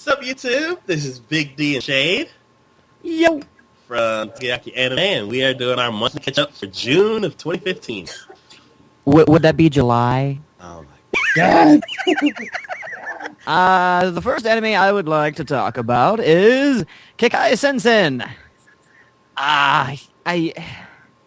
What's up, YouTube? This is Big D and Shade Yo. from TacoYaki Anime, and we are doing our monthly catch-up for June of 2015. Would that be July? Oh my god. The first anime I would like to talk about is Kekkai Sensen.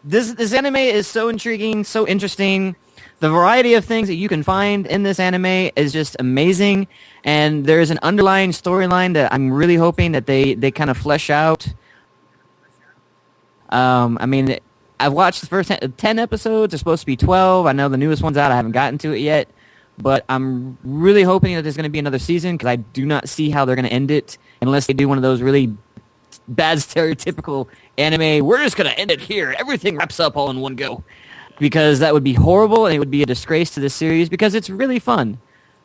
This anime is so intriguing, so interesting. The variety of things that you can find in this anime is just amazing, and there's an underlying storyline that I'm really hoping that they kind of flesh out. I've watched the first 10 episodes. There's supposed to be 12. I know the newest one's out. I haven't gotten to it yet, but I'm really hoping that there's going to be another season because I do not see how they're going to end it unless they do one of those really bad stereotypical anime. We're just going to end it here. Everything wraps up all in one go. Because that would be horrible, and it would be a disgrace to this series, because it's really fun.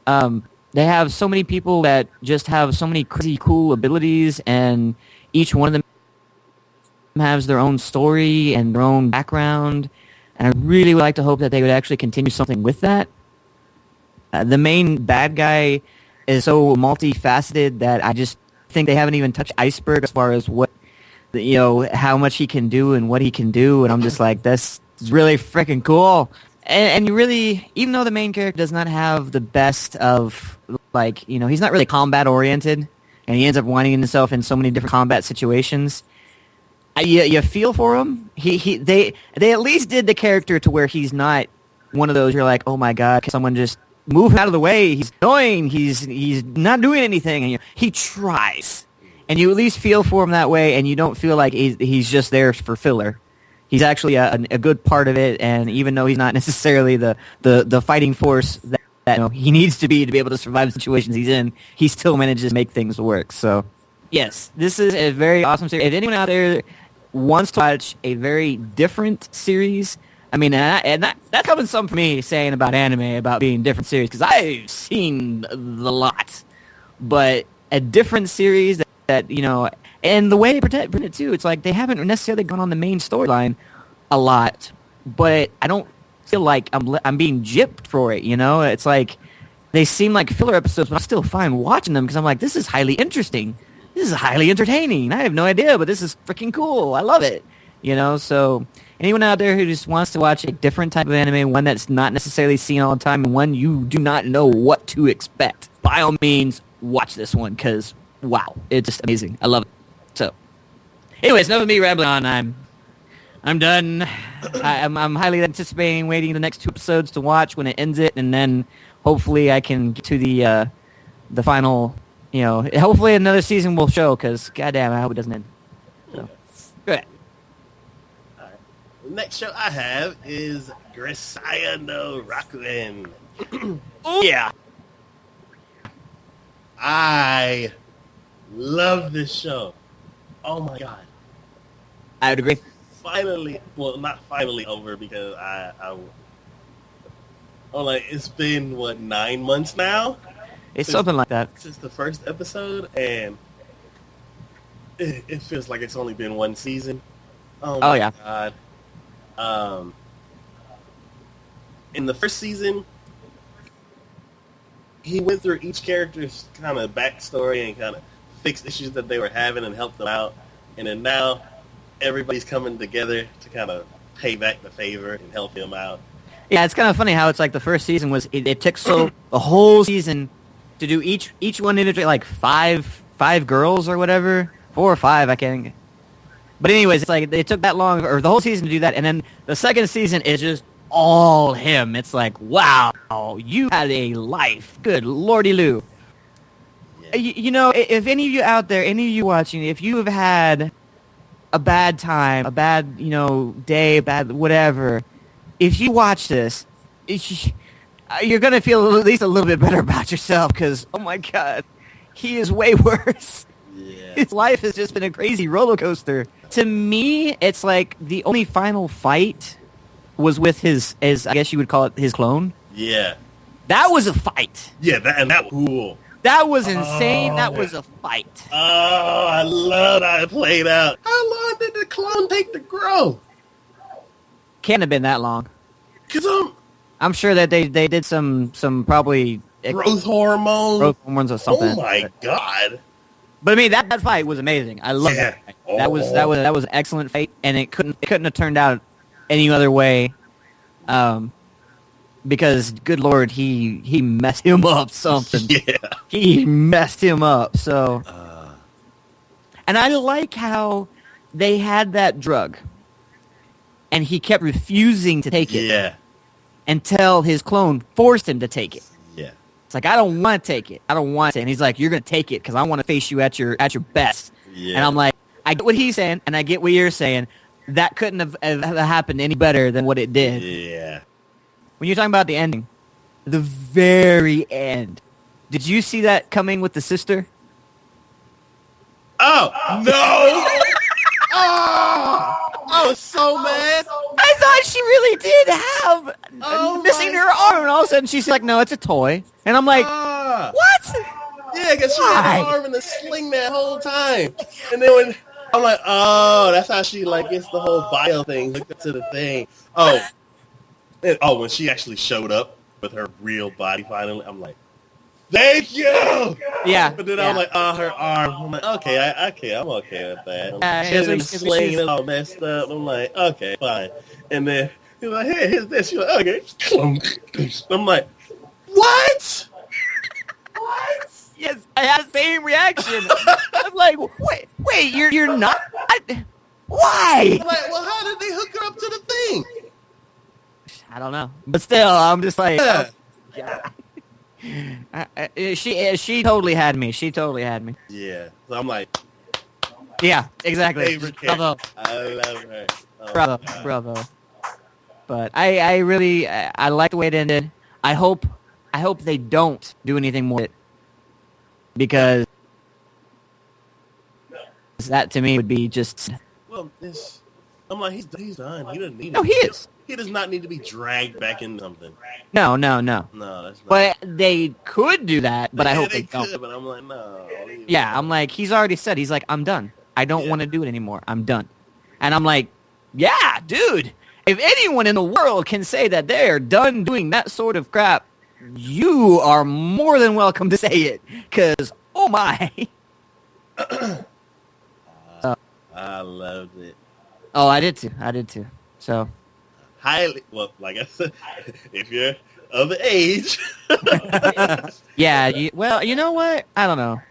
They have so many people that just have so many crazy cool abilities, and each one of them has their own story and their own background, and I really would like to hope that they would actually continue something with that. The main bad guy is so multifaceted that I just think they haven't even touched iceberg as far as what, how much he can do and what he can do, and I'm just like, this... It's really freaking cool. And you really, even though the main character does not have the best of, he's not really combat-oriented, and he ends up winding himself in so many different combat situations, you feel for him. They at least did the character to where he's not one of those, you're like, oh my god, can someone just move him out of the way? He's annoying, he's not doing anything, and he tries. And you at least feel for him that way, and you don't feel like he's just there for filler. He's actually a good part of it, and even though he's not necessarily the fighting force that he needs to be able to survive the situations he's in, he still manages to make things work. So, yes, this is a very awesome series. If anyone out there wants to watch a very different series, that's coming some for me saying about anime, about being different series, because I've seen the lot. But a different series that and the way they present it too, it's like they haven't necessarily gone on the main storyline a lot, but I don't feel like I'm being gypped for it. It's like they seem like filler episodes, but I'm still fine watching them because I'm like, this is highly interesting, this is highly entertaining. I have no idea, but this is freaking cool. I love it. So anyone out there who just wants to watch a different type of anime, one that's not necessarily seen all the time, and one you do not know what to expect, by all means, watch this one because wow, it's just amazing. I love it. So, anyways, enough of me rambling on. I'm done. I'm highly anticipating waiting the next 2 episodes to watch when it ends it, and then hopefully I can get to the final. Hopefully another season will show. Because goddamn, I hope it doesn't end. So, go ahead. All right. The next show I have is Grisaia no Rakuen. Oh yeah. I love this show. Oh my god. I would agree. Finally, well, not finally over because it's been, 9 months now? It's something like that. Since the first episode, and it feels like it's only been one season. Oh my god. In the first season, he went through each character's kind of backstory and kind of fixed issues that they were having and helped them out. And then now, everybody's coming together to kind of pay back the favor and help him out. Yeah, it's kind of funny how it's like the first season was, it took the whole season to do each one individually, like five girls or whatever. 4 or 5, I can't. But anyways, it's like it took that long, or the whole season to do that. And then the second season is just all him. It's like, wow, you had a life. Good lordy-loo. Yeah. If any of you out there, any of you watching, if you have had a bad time, a bad, day, bad whatever, if you watch this, you're going to feel at least a little bit better about yourself because, oh my god, he is way worse. Yeah. His life has just been a crazy roller coaster. To me, it's like the only final fight was with his, as I guess you would call it, his clone. Yeah. That was a fight. Yeah, that was cool. That was insane. That was a fight. Oh, I love how it played out. How long did the clone take to grow? Can't have been that long. Cause I'm sure that they did some probably growth hormones. Growth hormones or something. Oh my god! But I mean, that fight was amazing. I love that fight. That was an excellent fight, and it couldn't have turned out any other way. Because good lord, he messed him up something. Yeah, he messed him up. So, and I like how they had that drug, and he kept refusing to take it. Yeah, until his clone forced him to take it. Yeah, it's like I don't want to take it. I don't want it. And he's like, "You're gonna take it because I want to face you at your best." Yeah. And I'm like, I get what he's saying, and I get what you're saying. That couldn't have happened any better than what it did. Yeah. When you're talking about the ending, the very end, did you see that coming with the sister? Oh no! I was so mad. I thought she really did have missing her arm, and all of a sudden she's like, "No, it's a toy," and I'm like, "What?" Yeah, because she had her arm in the sling that whole time, and then when I'm like, "Oh, that's how she like gets the whole bio thing hooked up to the thing." When she actually showed up with her real body finally, I'm like, "Thank you!" Yeah. But then I'm like, her arm. I'm like, I'm okay with that. She has a sling and all messed up. I'm like, okay, fine. And then he's like, hey, here's this. She's like, okay. I'm like, what? What? Yes, I had the same reaction. I'm like, wait, you're not? Why? I'm like, well, how did they hook her up to the thing? I don't know. But still, I'm just like, yeah. She totally had me. She totally had me. Yeah. So I'm like, yeah, exactly. Bravo. I love her. Oh, bravo. But I really I like the way it ended. I hope they don't do anything more with it, because that to me would be just. Well, I'm like, he's done. He doesn't need. No, he is. He does not need to be dragged back into something. No. No, that's not. But they could do that, but I hope they don't. But I'm like, no. Yeah, I'm like, he's already said, he's like, I'm done. I don't want to do it anymore. I'm done. And I'm like, yeah, dude. If anyone in the world can say that they're done doing that sort of crap, you are more than welcome to say it. Because, oh my. I loved it. Oh, I did too. So. Well, like I said, if you're of age. Yeah, well, you know what? I don't know.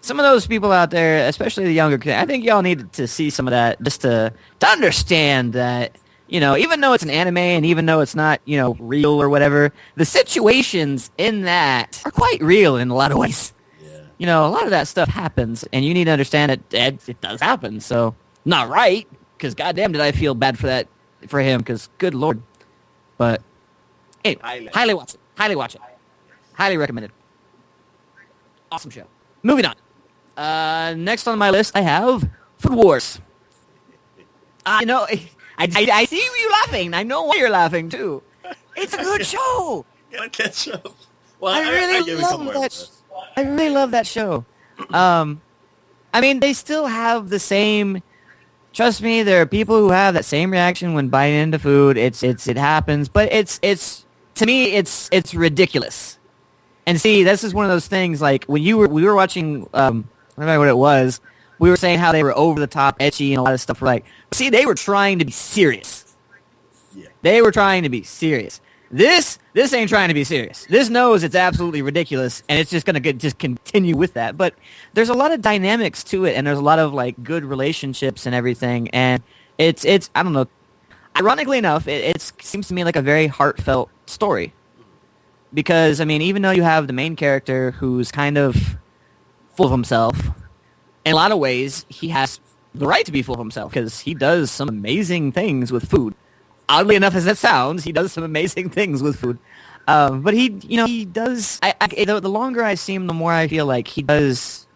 Some of those people out there, especially the younger kids, I think y'all need to see some of that just to understand that, even though it's an anime and even though it's not, real or whatever, the situations in that are quite real in a lot of ways. Yeah. A lot of that stuff happens, and you need to understand it does happen. So, not right, because goddamn did I feel bad for him, because good lord. But, anyway, highly watch it. Highly recommended. Awesome show. Moving on. Next on my list, I have Food Wars. I see you laughing. I know why you're laughing, too. It's a good show. Gotta catch up. Well, I really love that show. They still have the same... Trust me, there are people who have that same reaction when biting into food. It happens, but it's to me, it's ridiculous. And see, this is one of those things, like, when we were watching, I don't know what it was, we were saying how they were over the top, etchy, and a lot of stuff. Like, see, they were trying to be serious. Yeah. They were trying to be serious. This ain't trying to be serious. This knows it's absolutely ridiculous, and it's just gonna just continue with that. But there's a lot of dynamics to it, and there's a lot of like good relationships and everything. And it's I don't know. Ironically enough, it seems to me like a very heartfelt story. Because, even though you have the main character who's kind of full of himself, in a lot of ways, he has the right to be full of himself, because he does some amazing things with food. Oddly enough as that sounds, he does some amazing things with food. But he does... the longer I see him, the more I feel like he does...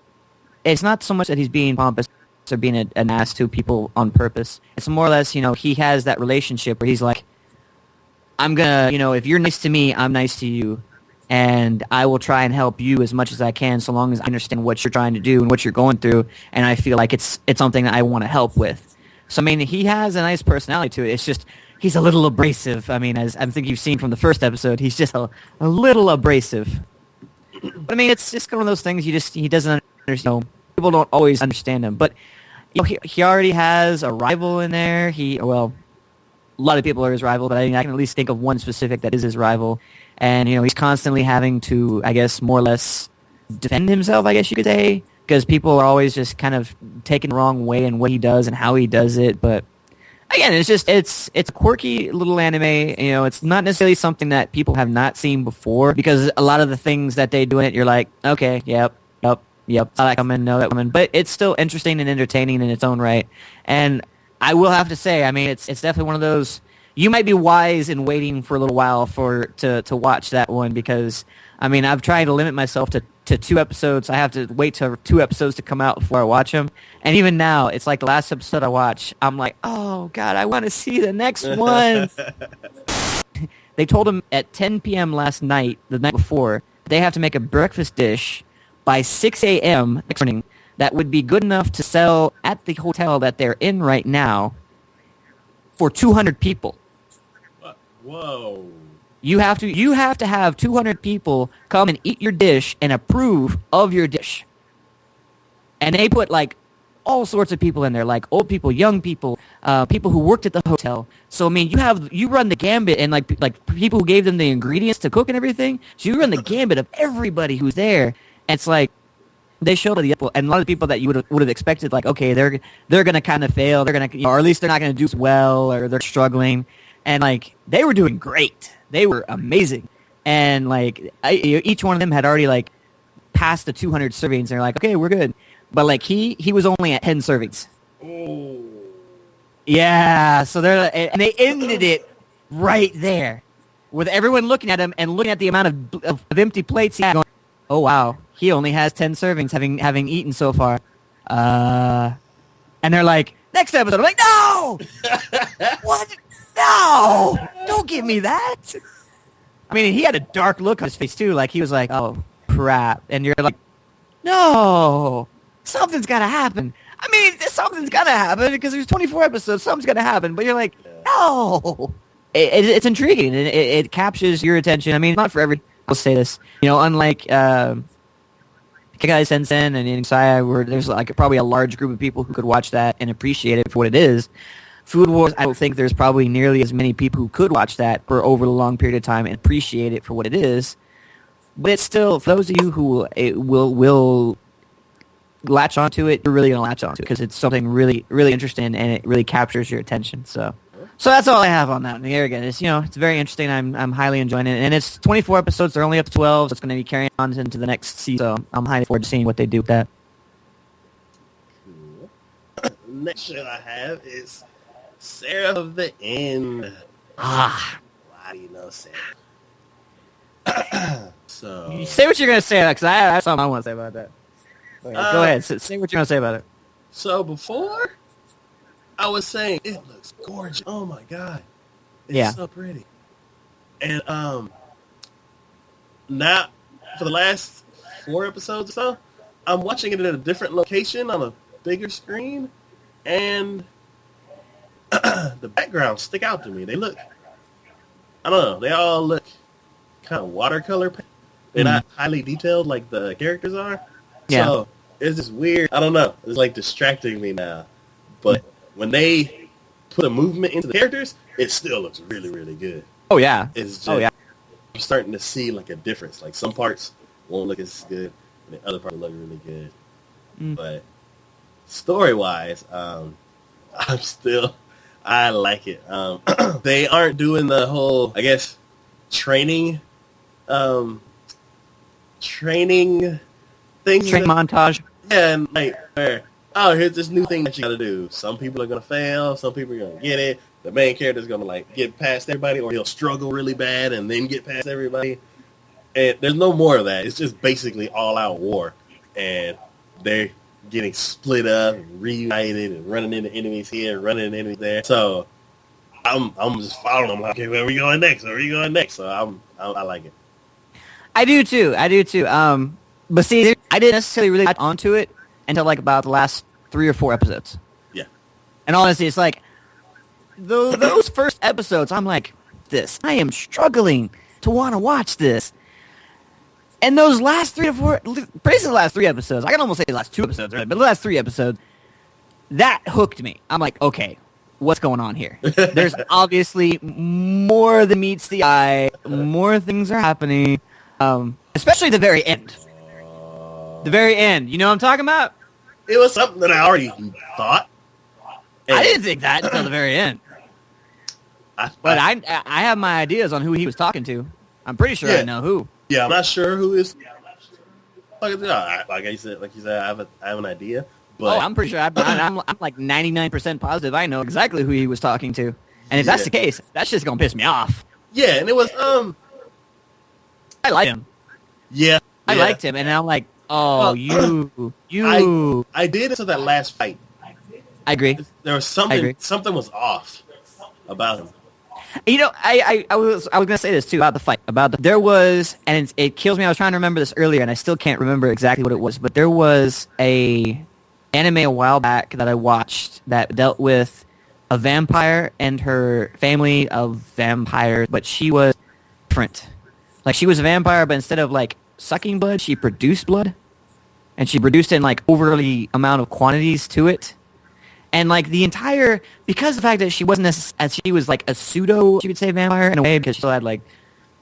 It's not so much that he's being pompous or being an ass to people on purpose. It's more or less, he has that relationship where he's like, I'm gonna, if you're nice to me, I'm nice to you, and I will try and help you as much as I can, so long as I understand what you're trying to do and what you're going through, and I feel like it's something that I want to help with. So, he has a nice personality to it. It's just, he's a little abrasive. As I think you've seen from the first episode, he's just a little abrasive. But I mean, it's just one of those things he doesn't understand. People don't always understand him. But he already has a rival in there. A lot of people are his rival, but I can at least think of one specific that is his rival. And, he's constantly having to, I guess, more or less defend himself, I guess you could say, because people are always just kind of taking the wrong way in what he does and how he does it. But again, it's a quirky little anime. It's not necessarily something that people have not seen before, because a lot of the things that they do in it, you're like, okay, yep, saw that coming, know that coming. But it's still interesting and entertaining in its own right. And I will have to say, I mean, it's definitely one of those. You might be wise in waiting for a little while to watch that one, because I mean, I've tried to limit myself to 2 episodes. I have to wait till 2 episodes to come out before I watch them. And even now, it's like the last episode I watch, I'm like, oh God, I want to see the next one. They told him at 10 p.m. last night, the night before, they have to make a breakfast dish by 6 a.m. next morning that would be good enough to sell at the hotel that they're in right now for 200 people. Whoa. You have to have 200 people come and eat your dish and approve of your dish. And they put like all sorts of people in there, like old people, young people, people who worked at the hotel. So I mean, you run the gambit, and like people who gave them the ingredients to cook and everything. So you run the gambit of everybody who's there. And it's like they showed the people, and a lot of people that you would have expected, like, okay, they're gonna kind of fail, they're gonna, or at least they're not gonna do well, or they're struggling. And like they were doing great. They were amazing. And like each one of them had already like passed the 200 servings, and they're like, okay, we're good. But like he was only at 10 servings. Oh. Yeah, so they ended it right there with everyone looking at him and looking at the amount of empty plates he had, going, oh wow, he only has 10 servings having eaten so far. And they're like, next episode. I'm like, no! What? No! Don't give me that! I mean, he had a dark look on his face, too. Like, he was like, oh, crap. And you're like, no! Something's gotta happen. I mean, something's gotta happen, because there's 24 episodes. Something's gotta happen. But you're like, no! It's intriguing. And it captures your attention. I mean, not for everyone. I'll say this. Unlike Kekkai, Sensen, and Grisaia, where there's like probably a large group of people who could watch that and appreciate it for what it is. Food Wars, I don't think there's probably nearly as many people who could watch that for over a long period of time and appreciate it for what it is. But it's still, for those of you who will latch onto it, you're really going to latch onto it, because it's something really, really interesting, and it really captures your attention. So that's all I have on that. And here again, it's it's very interesting. I'm highly enjoying it, and it's 24 episodes. They're only up to 12, so it's going to be carrying on into the next season. So I'm highly forward to seeing what they do with that. Cool. Next show I have is Seraph of the End. Ah. Why do you know Seraph? So You say what you're going to say, because I have something I want to say about that. Okay, go ahead. Say what you're going to say about it. So before, I was saying, it looks gorgeous. Oh my God. It's so pretty. And now, for the last 4 episodes or so, I'm watching it at a different location on a bigger screen, and the backgrounds stick out to me. They look, I don't know, they all look kind of watercolor. They're not highly detailed like the characters are. Yeah. So it's just weird. I don't know. It's like distracting me now. But when they put a movement into the characters, it still looks really, really good. Oh, yeah. It's just, I'm starting to see like a difference. Like some parts won't look as good, and the other parts look really good. But story-wise, I like it. They aren't doing the whole, I guess, training things. Training montage. Yeah, and like, where, oh, here's this new thing that you gotta do. Some people are gonna fail, some people are gonna get it. The main character's gonna like get past everybody, or he'll struggle really bad and then get past everybody. And there's no more of that. It's just basically all out war. And they're getting split up and reunited and running into enemies here, running into enemies there. So I'm just following them. Like, okay, where are we going next? Where are we going next? So I like it. I do too. But see, I didn't necessarily really latch onto it until like about the last 3 or 4 episodes. Yeah. And honestly, it's like those first episodes, I'm like, I am struggling to want to watch this. And those last 3 to 4, basically the last 3 episodes, I can almost say the last 2 episodes, right? But the last 3 episodes, that hooked me. I'm like, okay, what's going on here? There's obviously more than meets the eye. More things are happening, especially the very end. The very end. You know what I'm talking about? It was something that I already thought. I didn't think that until the very end. But I have my ideas on who he was talking to. I'm pretty sure I know who. Yeah, I'm not sure who is. Like you said, I have an idea. But I'm pretty sure. I'm like 99% positive. I know exactly who he was talking to. And if that's the case, that's just gonna piss me off. Yeah, and it was I liked him. Yeah, I liked him, and I'm like, oh, you. I did until that last fight. I agree. There was something was off about him. You know, I was gonna say this too about the fight. There was, and it kills me. I was trying to remember this earlier, and I still can't remember exactly what it was. But there was a anime a while back that I watched that dealt with a vampire and her family of vampires, but she was different. Like, she was a vampire, but instead of like sucking blood, she produced blood, and she produced it in like overly amount of quantities to it. And like because of the fact that she wasn't as she was like a pseudo, she would say, vampire in a way, because she still had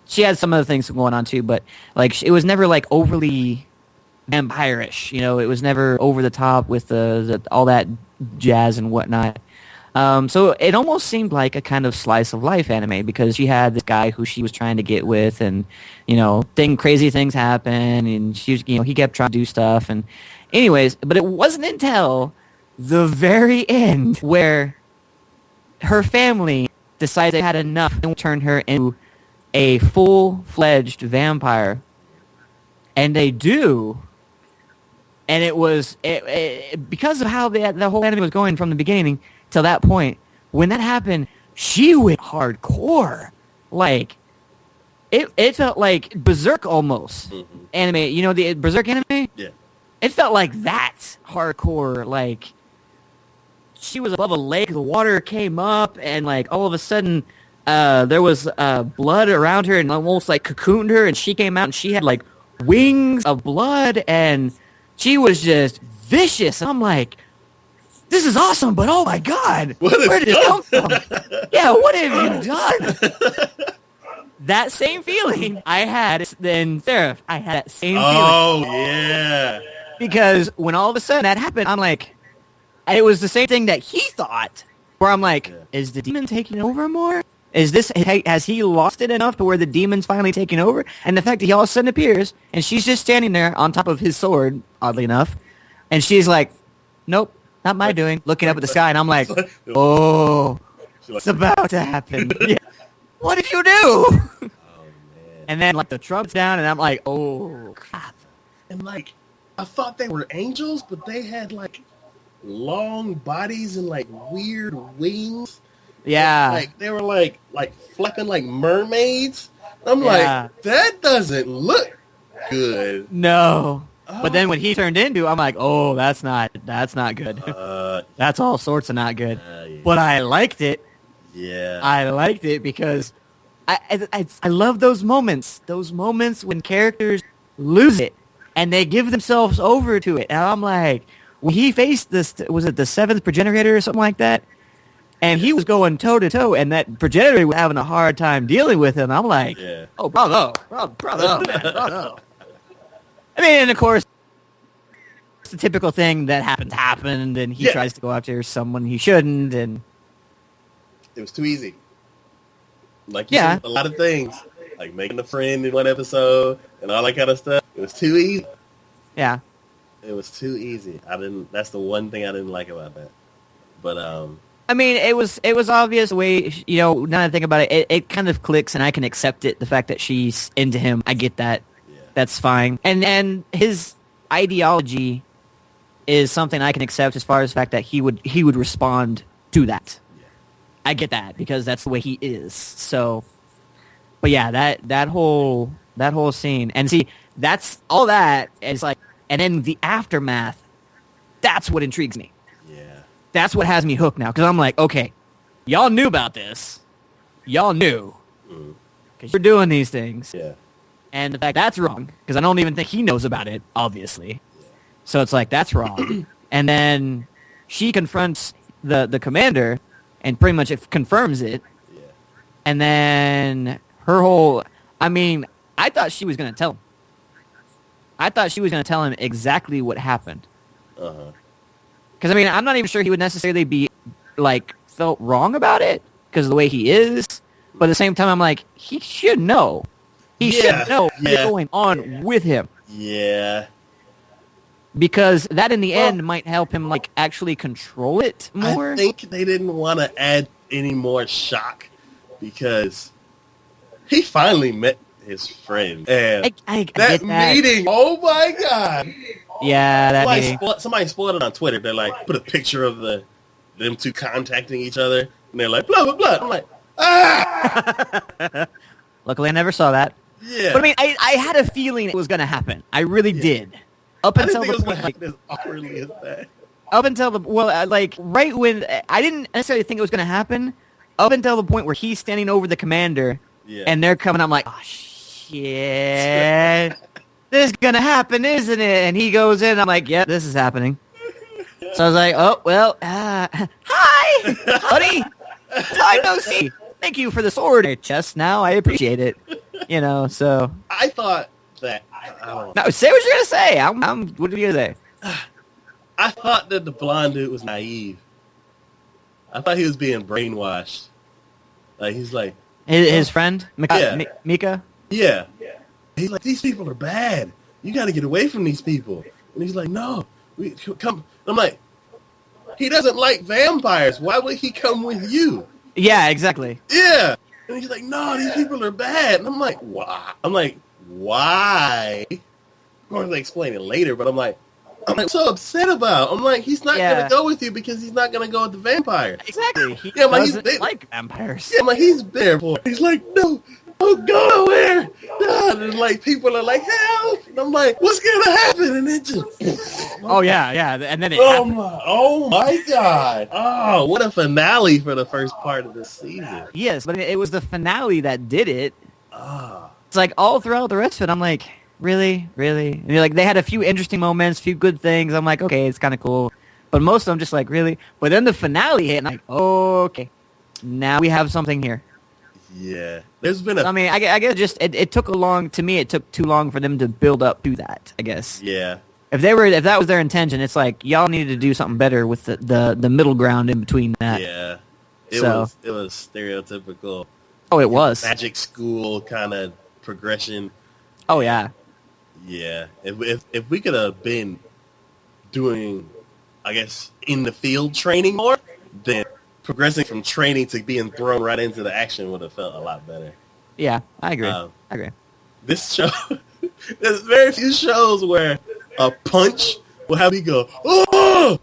she had some other things going on too, but like it was never like overly vampire-ish, you know. It was never over the top with the all that jazz and whatnot. So it almost seemed like a kind of slice of life anime, because she had this guy who she was trying to get with, and you know, crazy things happen, and she was, you know, he kept trying to do stuff, and anyways, but it wasn't until the very end where her family decided they had enough and turned her into a full-fledged vampire. And they do. And it was because of how the whole anime was going from the beginning till that point. When that happened, she went hardcore. Like, it felt like Berserk almost. Mm-hmm. Anime, you know, the Berserk anime? Yeah. It felt like that hardcore. Like, she was above a lake, the water came up, and like all of a sudden there was blood around her and almost like cocooned her, and she came out and she had like wings of blood, and she was just vicious. And I'm like, this is awesome, but oh my god, where did this come from? Yeah, what have you done? That same feeling I had in Seraph. I had that same feeling. Oh yeah. Because when all of a sudden that happened, I'm like, and it was the same thing that he thought, where I'm like, is the demon taking over more? Has he lost it enough to where the demon's finally taking over? And the fact that he all of a sudden appears, and she's just standing there on top of his sword, oddly enough, and she's like, nope, not my doing, looking up at the sky, and I'm like, oh, it's about to happen. Yeah. What did you do? Oh, man. And then like the trump's down, and I'm like, oh, crap. And like, I thought they were angels, but they had like long bodies and like weird wings. Yeah. Like they were like flapping like mermaids. I'm like, that doesn't look good. No. But then when he turned into, I'm like, oh, that's not good. That's all sorts of not good. Yeah. But I liked it. Yeah. I liked it because I love those moments. Those moments when characters lose it and they give themselves over to it. And I'm like, when he faced this, was it the 7th progenitor or something like that? And he was going toe-to-toe, and that progenitor was having a hard time dealing with him. I'm like, oh, bravo, man, bravo. I mean, and of course, it's the typical thing that happened, and he tries to go after someone he shouldn't, and it was too easy. Like you said, a lot of things, like making a friend in one episode and all that kind of stuff. It was too easy. Yeah. It was too easy. That's the one thing I didn't like about that. But I mean, it was obvious the way, you know, now that I think about it, it kind of clicks, and I can accept it. The fact that she's into him, I get that. Yeah. That's fine. And his ideology is something I can accept as far as the fact that he would respond to that. Yeah. I get that because that's the way he is. So, but yeah, that whole scene, and see, that's all that is like. And then the aftermath, that's what intrigues me. Yeah. That's what has me hooked now. Because I'm like, okay, y'all knew about this. Y'all knew. Because you're doing these things. Yeah. And the fact that's wrong, because I don't even think he knows about it, obviously. So it's like, that's wrong. And then she confronts the commander, and pretty much it confirms it. Yeah. And then her whole... I mean, I thought she was going to tell him. I thought she was going to tell him exactly what happened. Uh-huh. Because, I mean, I'm not even sure he would necessarily be, like, felt wrong about it, because of the way he is. But at the same time, I'm like, he should know. He should know what's going on with him. Yeah. Because that, in the end, might help him, like, actually control it more. I think they didn't want to add any more shock because he finally met his friend. And I that get that meeting, oh my God. Yeah, that meeting. Somebody spoiled it on Twitter. They're like, put a picture of them two contacting each other. And they're like, blah, blah, blah. I'm like, ah! Luckily, I never saw that. Yeah. But I mean, I had a feeling it was going to happen. I really did. Up I didn't until think it was the going to point, happen as awkwardly as that. up until the like right when I didn't necessarily think it was going to happen. Up until the point where he's standing over the commander, and they're coming. I'm like, oh shit, this is going to happen, isn't it? And he goes in. I'm like, yeah, this is happening. So I was like, oh well, hi, buddy, time no see. Thank you for the sword in your chest. Now I appreciate it. You know, so I thought that. I don't know. No, say what you're gonna say. What are you gonna say? I thought that the blonde dude was naive. I thought he was being brainwashed. Like he's like His friend, Mika. Yeah. He's like, these people are bad. You got to get away from these people. And he's like, no, we come. I'm like, he doesn't like vampires. Why would he come with you? Yeah, exactly. Yeah. And he's like, no, these people are bad. And I'm like, why? Why? Of course, they explain it later, but I'm like, so upset about. I'm like, he's not going to go with you because he's not going to go with the vampire. Exactly. He doesn't like vampires. Yeah, I'm like, he's there for it. He's like, no, don't go nowhere. And like, people are like, help. And I'm like, what's going to happen? And it just... Oh, yeah. And then it happened. Oh, my God. Oh, what a finale for the first part of the season. Yes, but it was the finale that did it. It's like all throughout the rest of it, I'm like, really? And you're like, they had a few interesting moments, a few good things. I'm like, okay, it's kind of cool. But most of them just like, really? But then the finale hit, and I'm like, okay, now we have something here. Yeah. There's been a... I mean, I guess just, it took it took too long for them to build up to that, I guess. Yeah. If that was their intention, it's like, y'all needed to do something better with the middle ground in between that. Yeah. It was stereotypical. Oh, it was. Magic school kind of progression. Oh, yeah. Yeah. If we could have been doing, I guess, in the field training more, then progressing from training to being thrown right into the action would have felt a lot better. Yeah, I agree. This show, there's very few shows where a punch will have you go, oh!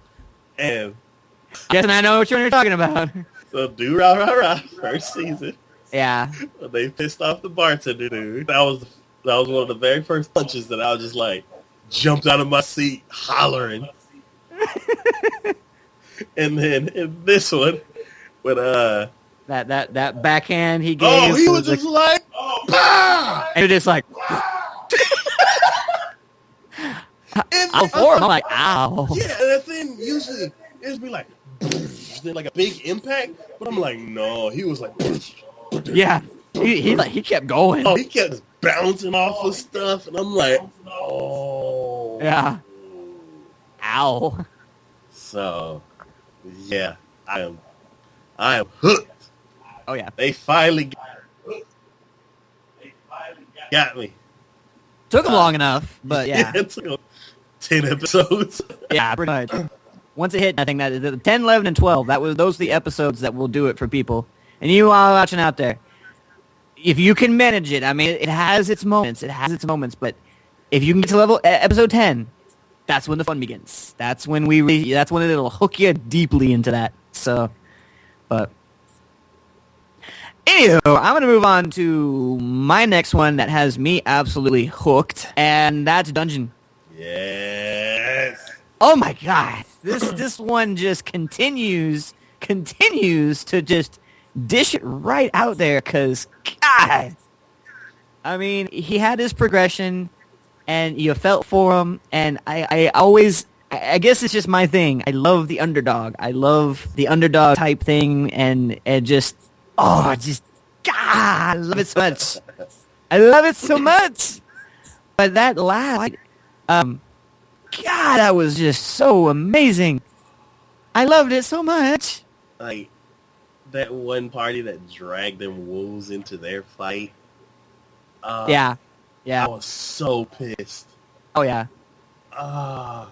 And... Guess I know what you're talking about. So, do rah rah rah, first season. Yeah. They pissed off the bartender dude. That was one of the very first punches that I was just like, jumped out of my seat, hollering. And then in this one, when that backhand he gave. Oh, he was just like, bah! And it just like. Ow, for him. I'm like, ow. Yeah, and that thing usually it'd be like, then like a big impact, but I'm like, no, he was like, yeah, he kept going. Oh, he kept bouncing off of stuff, and I'm like, oh, yeah, ow. So, yeah, I am hooked. Oh yeah, they finally got me. Took them long enough, but yeah. It took them 10 episodes. Yeah, pretty much. Once it hit, I think that the 10, 11, and 12, those are the episodes that will do it for people. And you all watching out there, if you can manage it, I mean, it has its moments. But if you can get to episode 10, that's when the fun begins. That's when it'll hook you deeply into that. So, but anywho, I'm going to move on to my next one that has me absolutely hooked, and that's Dungeon. Yes. Oh my God. This one just continues to just dish it right out there, because God, I mean, he had his progression, and you felt for him, and I always... I guess it's just my thing. I love the underdog. I love the underdog type thing, and just... Oh, just... God, I love it so much. I love it so much. But that laugh... God, that was just so amazing. I loved it so much. Like, that one party that dragged them wolves into their fight. Yeah. I was so pissed. Oh, yeah. Oh,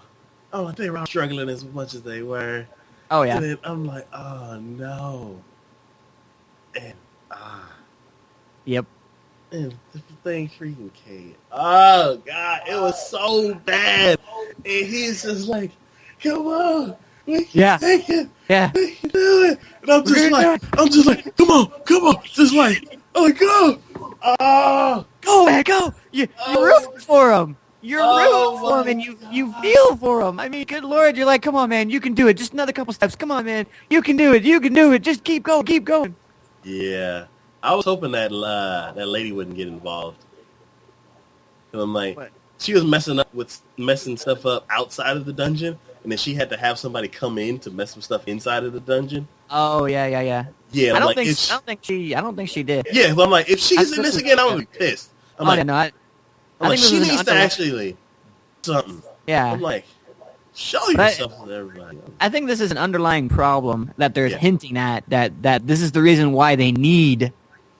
they were struggling as much as they were. Oh, yeah. And then I'm like, oh, no. And, Yep. and the thing freaking came. Oh, God, it was so bad. And he's just like, come on. We can take it. Yeah. We can do it. And I'm just like, come on. Just like, oh, go. Oh. Go, man, go. You're rooting for him. You're rooting for him, and you feel for him. I mean, good Lord, you're like, come on, man, you can do it. Just another couple steps. Come on, man. You can do it. Just keep going. Yeah. I was hoping that that lady wouldn't get involved. And I'm like, she was messing stuff up outside of the dungeon, and then she had to have somebody come in to mess some stuff inside of the dungeon. Oh, yeah. Yeah, I don't think she did. Yeah, but I'm like, if she's in this again, I'm gonna be pissed. I think she needs to actually something. Yeah. I'm like, show yourself to everybody. I think this is an underlying problem that they're hinting at, that this is the reason why they need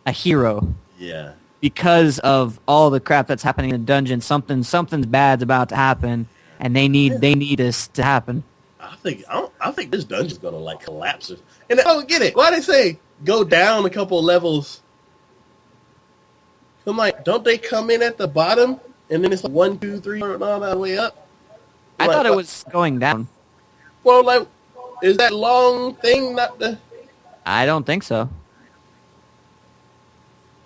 a hero. Yeah. Because of all the crap that's happening in the dungeon, something's bad's about to happen, and they need this to happen. I think this dungeon's gonna like collapse. And I don't get it. Why they say go down a couple levels? I'm like, don't they come in at the bottom and then it's like 1, 2, 3, and all that way up? I thought it was going down. Well, like, is that long thing not the? I don't think so.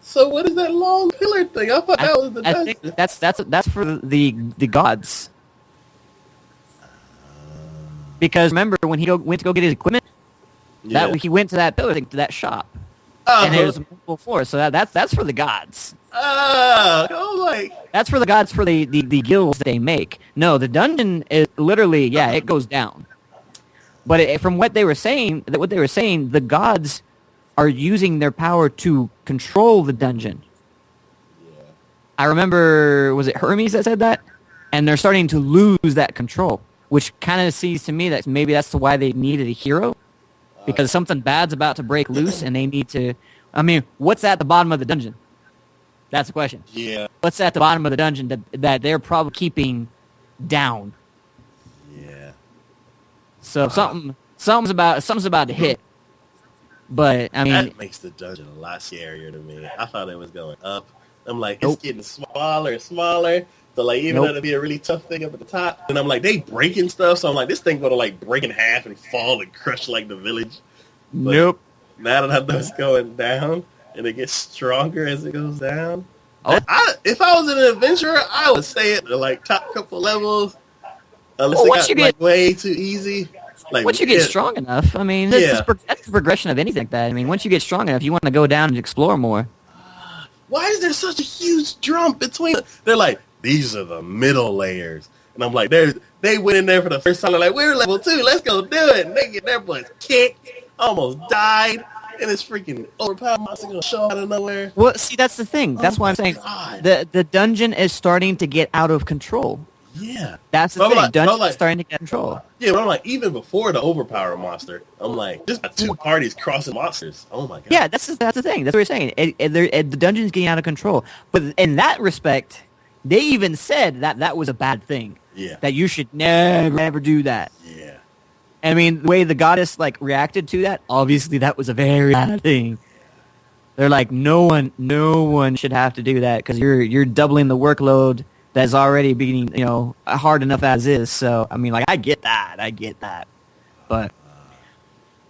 So what is that long pillar thing? I thought that was the dungeon. I think that's for the gods. Because remember when he went to go get his equipment, that he went to that pillar thing, to that shop, and there's multiple floors. So that's for the gods. That's for the gods, for the guilds that they make. No, the dungeon is literally it goes down. But from what they were saying, the gods are using their power to control the dungeon. Yeah. I remember, was it Hermes that said that? And they're starting to lose that control, which kind of seems to me that maybe that's why they needed a hero, because something bad's about to break loose, and they need to. I mean, what's at the bottom of the dungeon? That's the question. Yeah. What's at the bottom of the dungeon that they're probably keeping down? Yeah. So something's about to hit. But I mean, that makes the dungeon a lot scarier to me. I thought it was going up. I'm like, it's getting smaller and smaller. So like, even though it'd be a really tough thing up at the top, and I'm like, they breaking stuff. So I'm like, this thing gonna like break in half and fall and crush like the village. But nope. Now that I know it's going down and it gets stronger as it goes down. If I was an adventurer, I would stay at the like top couple levels. Unless it got like way too easy. Like, once you get strong enough, I mean, that's the progression of anything like that. I mean, once you get strong enough, you want to go down and explore more. Why is there such a huge jump between? They're like, these are the middle layers. And I'm like, they went in there for the first time. They're like, we're level 2. Let's go do it. And they get their butts kicked. Almost died. And this freaking overpowered monster going to show out of nowhere. Well, see, that's the thing. That's why I'm saying the dungeon is starting to get out of control. Yeah. That's the thing. Dungeon is starting to get control. Yeah, but I'm like, even before the overpowered monster, I'm like, just two parties crossing monsters. Oh my god. Yeah, that's the thing. That's what we're saying. The dungeon's getting out of control. But in that respect, they even said that was a bad thing. Yeah. That you should never do that. Yeah. I mean, the way the goddess like reacted to that, obviously that was a very bad thing. They're like, no one should have to do that because you're doubling the workload that's already being, hard enough as is. So, I mean, like, I get that. But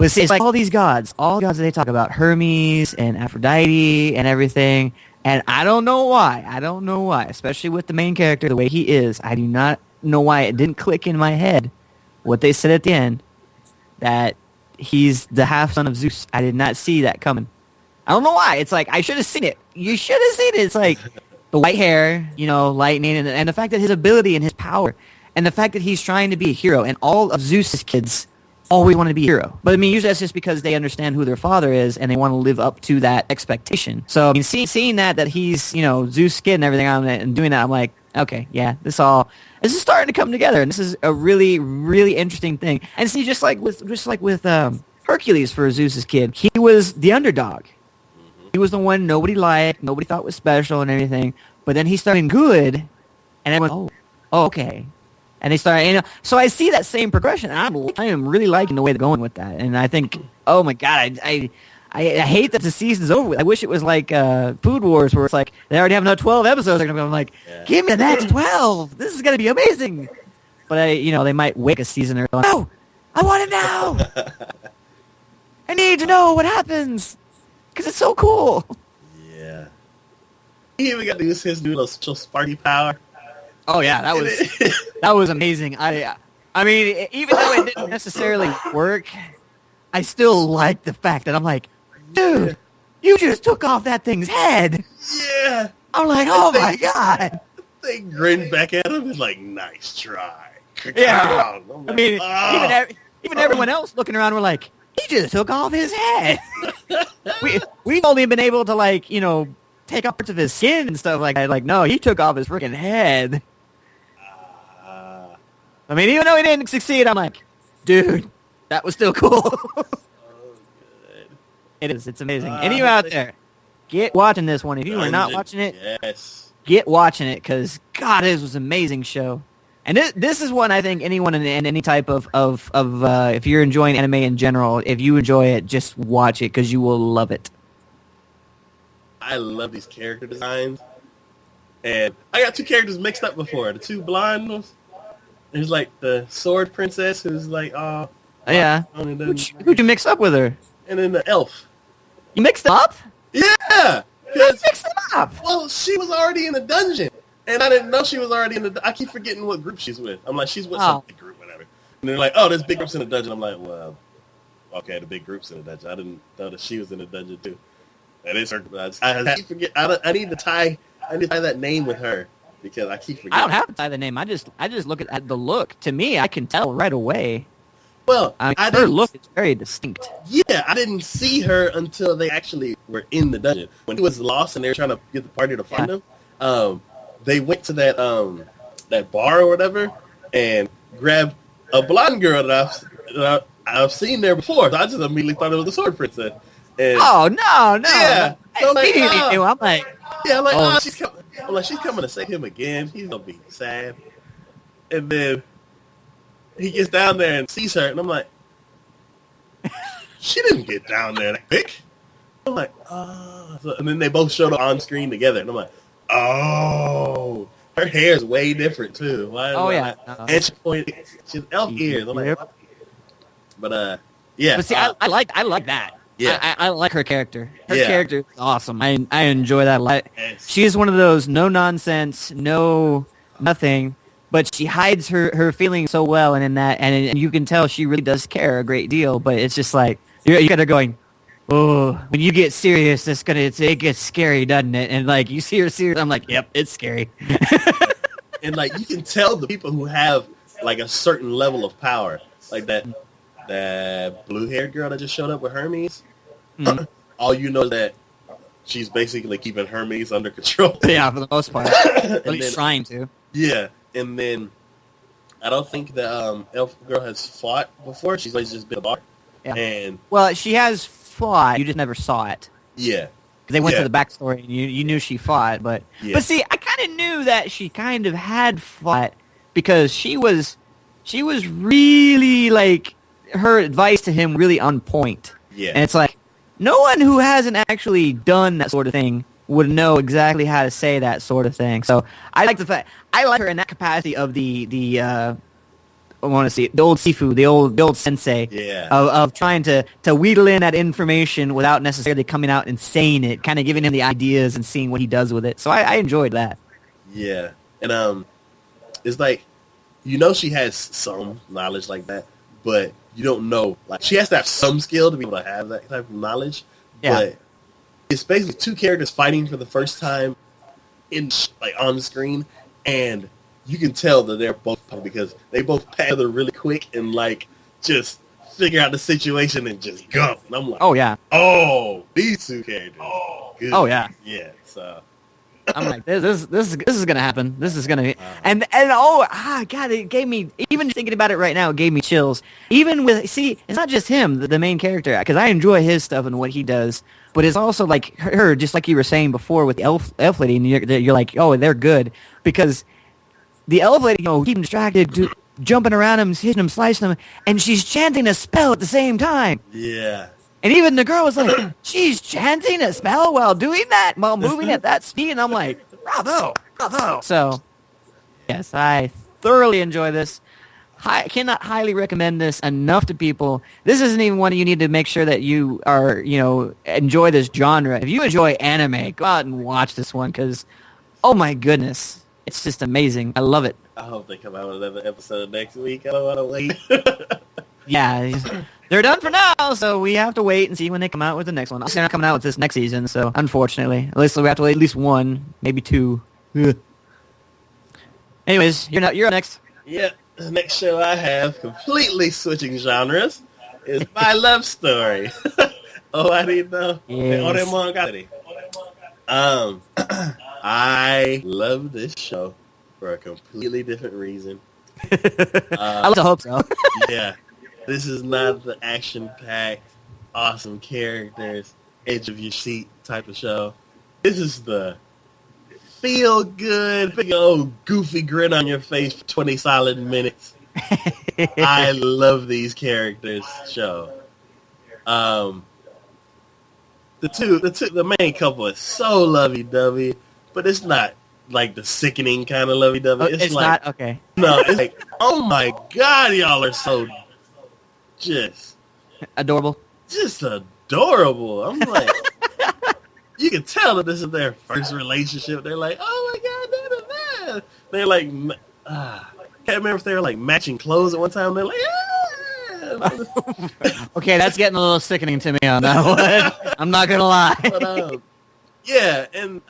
see, it's like all these gods that they talk about, Hermes and Aphrodite and everything. And I don't know why, especially with the main character, the way he is. I do not know why it didn't click in my head what they said at the end, that he's the half-son of Zeus. I did not see that coming. I don't know why. It's like, I should have seen it. You should have seen it. It's like the white hair, lightning, and the fact that his ability and his power, and the fact that he's trying to be a hero, and all of Zeus's kids always want to be a hero. But I mean, usually that's just because they understand who their father is, and they want to live up to that expectation. So I mean, seeing that he's, Zeus' kid and everything on it, and doing that, I'm like, okay, yeah, this is starting to come together, and this is a really, really interesting thing. And see, just like with Hercules for Zeus's kid, he was the underdog. He was the one nobody liked, nobody thought was special and everything. But then he started good, and everyone, oh, okay. And they started, so I see that same progression. And I am really liking the way they're going with that. And I think, oh my God, I hate that the season's over with. I wish it was like Food Wars, where it's like they already have another 12 episodes. They're gonna go, I'm like, give me the next 12. This is gonna be amazing. But they might wake a season or like, no, I want it now. I need to know what happens. Because it's so cool. Yeah. He even got to use his new little sparky power. Oh, yeah. That was amazing. I mean, even though it didn't necessarily work, I still like the fact that I'm like, dude, you just took off that thing's head. Yeah. I'm like, oh, my God. They grinned back at him and like, nice try. Yeah. Like, I mean, even everyone else looking around were like, he just took off his head. We've only been able to take off parts of his skin and stuff like that. Like, no, he took off his freaking head. I mean, even though he didn't succeed, I'm like, dude, that was still cool. Good. It is. It's amazing. Any of you out there, get watching this one. If you are not watching it, yes, get watching it, because God, this was an amazing show. And this is one I think anyone in any type of if you're enjoying anime in general, if you enjoy it, just watch it because you will love it. I love these character designs. And I got two characters mixed up before. The two blonde ones. There's like the sword princess who's like, oh. Yeah. Who'd you mix up with her? And then the elf. You mixed them up? Yeah. You mixed them up? Well, she was already in the dungeon. And I didn't know she was already in the... I keep forgetting what group she's with. I'm like, she's with some big group, whatever. And they're like, oh, there's big groups in the dungeon. I'm like, well, okay, the big group's in the dungeon. I didn't know that she was in the dungeon, too. And it's her... I keep forgetting... I need to tie that name with her, because I keep forgetting. I don't have to tie the name. I just look at the look. To me, I can tell right away. Well, her look is very distinct. Yeah, I didn't see her until they actually were in the dungeon. When he was lost and they were trying to get the party to find him, they went to that bar or whatever and grabbed a blonde girl that I've seen there before. So I just immediately thought it was the sword princess. And, oh no! Yeah, so I'm like, oh, she's coming to save him again. He's gonna be sad. And then he gets down there and sees her, and I'm like, she didn't get down there that quick. I'm like, oh. So, and then they both showed up on screen together, and I'm like, oh, her hair is way different too. Yeah. And she's elf ears. I'm like, but yeah. But see, I like that. Yeah. I like her character. Her character is awesome. I enjoy that a lot. Yes. She's one of those no nonsense, no nothing, but she hides her feelings so well, and in that, and you can tell she really does care a great deal. But it's just like you got her going, oh, when you get serious, it gets scary, doesn't it? And like you see her serious, I'm like, yep, it's scary. And like you can tell the people who have like a certain level of power, like that blue-haired girl that just showed up with Hermes. Mm-hmm. All you know is that she's basically keeping Hermes under control. Yeah, for the most part. At least trying to. Yeah, and then I don't think the elf girl has fought before. She's always just been a bar. Yeah. And well, she has fought. You just never saw it. Yeah. Because they went to the backstory, and you knew she fought. But see, I kind of knew that she kind of had fought because she was really like her advice to him really on point. Yeah. And it's like no one who hasn't actually done that sort of thing would know exactly how to say that sort of thing. So I like the fact I like her in that capacity of the I want to see the old Sifu, the old sensei, of trying to wheedle in that information without necessarily coming out and saying it, kind of giving him the ideas and seeing what he does with it. So I enjoyed that. Yeah, and it's like she has some knowledge like that, but you don't know. Like she has to have some skill to be able to have that type of knowledge. Yeah. But it's basically two characters fighting for the first time on the screen, and you can tell that they're both because they both pat each other really quick and just figure out the situation and just go. And I'm like, oh yeah, oh, these two characters. Good. Oh yeah, yeah. So I'm like, this is gonna happen. This is gonna be, and oh god, it gave me, even thinking about it right now, it gave me chills. Even with, see, it's not just him, the main character, because I enjoy his stuff and what he does, but it's also like her, just like you were saying before with the elf lady, and you're like, oh, they're good because the elf lady, keep him distracted, jumping around him, hitting him, slicing him, and she's chanting a spell at the same time. Yeah. And even the girl was like, she's chanting a spell while doing that, while moving at that speed. And I'm like, bravo, bravo. So, yes, I thoroughly enjoy this. I cannot highly recommend this enough to people. This isn't even one you need to make sure that you are, enjoy this genre. If you enjoy anime, go out and watch this one because, oh my goodness, it's just amazing. I love it. I hope they come out with another episode next week. I don't want to wait. Yeah, they're done for now, so we have to wait and see when they come out with the next one. They're not coming out with this next season, so unfortunately. At least we have to wait at least one, maybe two. Anyways, you're up next. Yeah, the next show I have, completely switching genres, is My Love Story. Owari no Monogatari. I love this show for a completely different reason. I like to hope so. Yeah. This is not the action-packed, awesome characters, edge of your seat type of show. This is the feel-good, big old goofy grin on your face for 20 solid minutes. I love these characters show. The main couple is so lovey-dovey, but it's not like the sickening kind of lovey-dovey. It's like, not? Okay. No, it's like, oh my god, y'all are so just adorable. Just adorable. I'm like, you can tell that this is their first relationship. They're like, oh my god, they're like, can't remember if they were like matching clothes at one time. They're like, okay, that's getting a little sickening to me on that one. I'm not gonna lie. But, yeah, and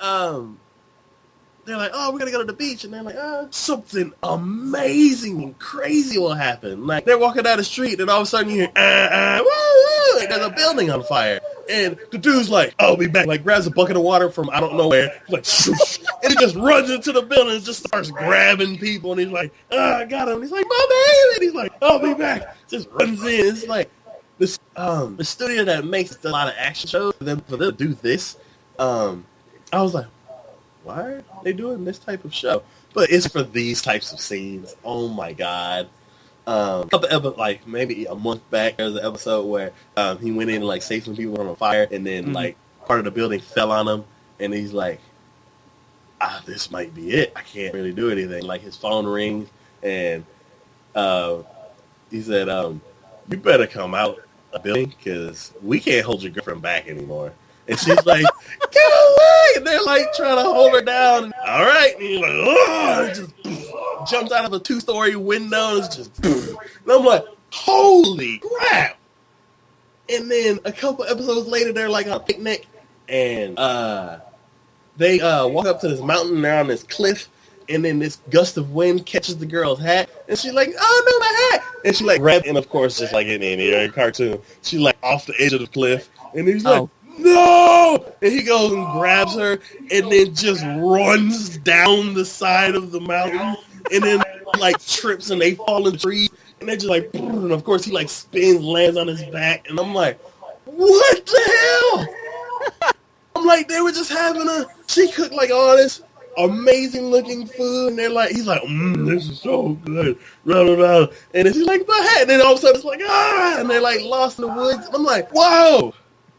they're like, oh, we're going to go to the beach. And they're like, something amazing and crazy will happen. Like, they're walking down the street, and all of a sudden you hear, woo, woo, like there's a building on fire. And the dude's like, I'll be back. Like, grabs a bucket of water from I don't know where. Like, shoosh, and he just runs into the building and just starts grabbing people. And he's like, I got him. And he's like, my baby. And he's like, I'll be back. Just runs in. It's like, this, the studio that makes a lot of action shows, for them to do this, I was like, why are they doing this type of show? But it's for these types of scenes. Oh my god. Like maybe a month back, there was an episode where he went in and like saved some people from a fire, and then like part of the building fell on him, and he's like, this might be it. I can't really do anything. Like his phone rings, and he said, you better come out of the building because we can't hold your girlfriend back anymore. And she's like, get away! And they're like trying to hold her down. And, all right. And he's like, oh! And just jumps out of a 2-story window. And it's just, and I'm like, holy crap! And then a couple episodes later, they're like on a picnic, and they walk up to this mountain. And they're on this cliff, and then this gust of wind catches the girl's hat, and she's like, oh no, my hat! And she like grabs, and of course, just like in any cartoon, she like off the edge of the cliff, and he's like, no! And he goes and grabs her and then just runs down the side of the mountain and then like trips and they fall in the tree and they're just like, and of course he like spins, lands on his back, and I'm like, what the hell? I'm like, they were just she cooked like all this amazing looking food, and they're like, he's like, this is so good, blah, blah, blah. And then she's like, but hey, and then all of a sudden it's like, and they're like lost in the woods. And I'm like, whoa!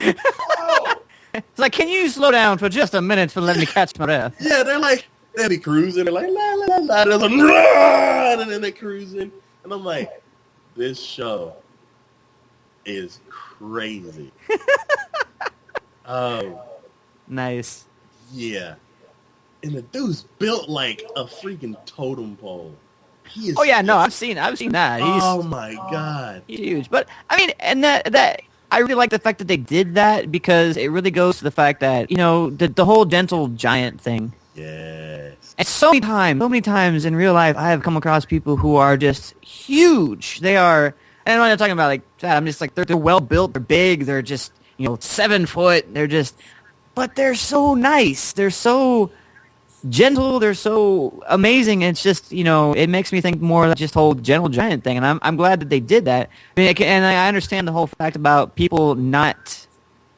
It's like, can you slow down for just a minute to let me catch my breath? Yeah, they're like, they'll be cruising, they're like, la, la, la, la, and they're like, run! And then they're cruising, and I'm like, this show is crazy. Nice. Yeah. And the dude's built like a freaking totem pole. He is I've seen that. Oh my god. He's huge. But I mean, and that I really like the fact that they did that because it really goes to the fact that, the whole gentle giant thing. Yes. And so many times in real life, I have come across people who are just huge. They are, and I'm not talking about I'm just like, they're well built, they're big, they're just, 7 foot, but they're so nice. They're so gentle, they're so amazing. It's just, it makes me think more of just whole gentle giant thing, and I'm glad that they did that. And I understand the whole fact about people not,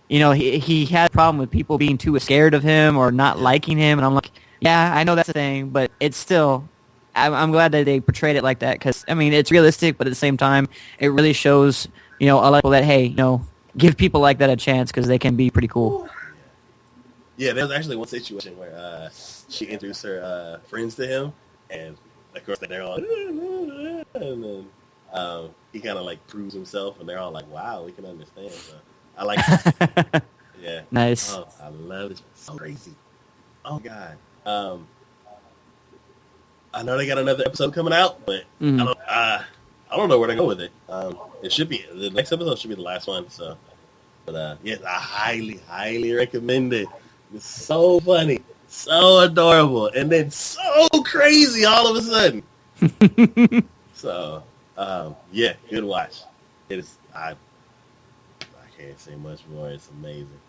he had a problem with people being too scared of him or not liking him, and I'm like, yeah, I know that's a thing, but it's still, I'm glad that they portrayed it like that, because, it's realistic, but at the same time, it really shows, a lot of people that, hey, give people like that a chance, because they can be pretty cool. Yeah, there was actually one situation where she introduced her friends to him, and of course they're all, and then he kind of proves himself, and they're all like, "Wow, we can understand." So I like it. Yeah, nice. Oh, I love it. So crazy. Oh God. I know they got another episode coming out, but I don't know where to go with it. It should be the next episode should be the last one. So, but yes, I highly recommend it. It's so funny, so adorable, and then so crazy all of a sudden. So, yeah, good watch. It is. I can't say much more. It's amazing.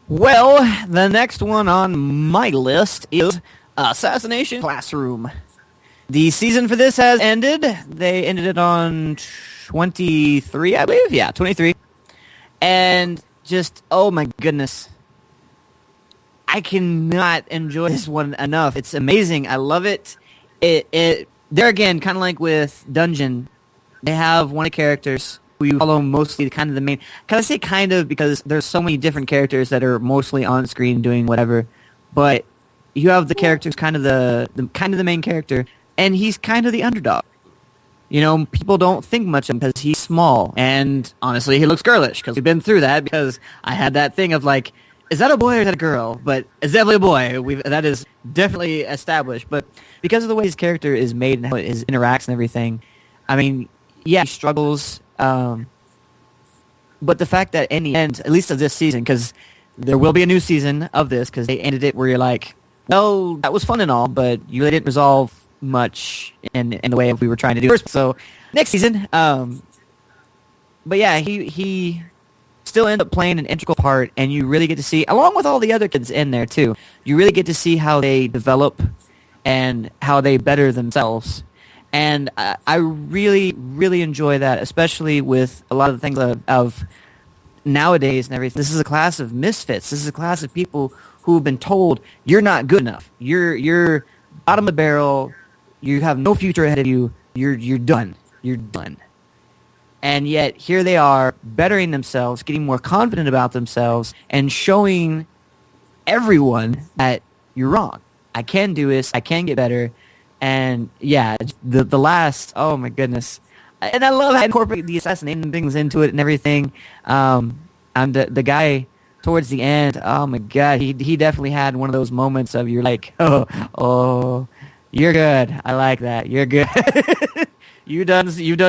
Well, the next one on my list is Assassination Classroom. The season for this has ended. They ended it on 23, I believe. Yeah, 23. And just, oh my goodness. I cannot enjoy this one enough. It's amazing. I love it. There again, kind of like with Dungeon, they have one of the characters who you follow mostly kind of the main. Can I say kind of because there's so many different characters that are mostly on screen doing whatever, but you have the characters kind of the main character, and he's kind of the underdog. People don't think much of him because he's small, and honestly, he looks girlish because we've been through that. Because I had that thing of like, is that a boy or is that a girl? But it's definitely a boy. That is definitely established. But because of the way his character is made and how it interacts and everything, yeah, he struggles. But the fact that in the end, at least of this season, because there will be a new season of this, because they ended it where you're like, well, that was fun and all, but you really didn't resolve much in the way we were trying to do first. So next season, but yeah, he still ended up playing an integral part, and you really get to see, along with all the other kids in there too, you really get to see how they develop and how they better themselves. And I really, really enjoy that, especially with a lot of the things of nowadays and everything. This is a class of misfits. This is a class of people who have been told, you're not good enough. You're bottom of the barrel. You have no future ahead of you. You're done. You're done. And yet, here they are, bettering themselves, getting more confident about themselves, and showing everyone that you're wrong. I can do this. I can get better. And yeah, the last, oh my goodness. And I love how I incorporate the assassination things into it and everything. And the guy towards the end, oh my God, he definitely had one of those moments of you're like, oh, you're good. I like that. You're good. You've done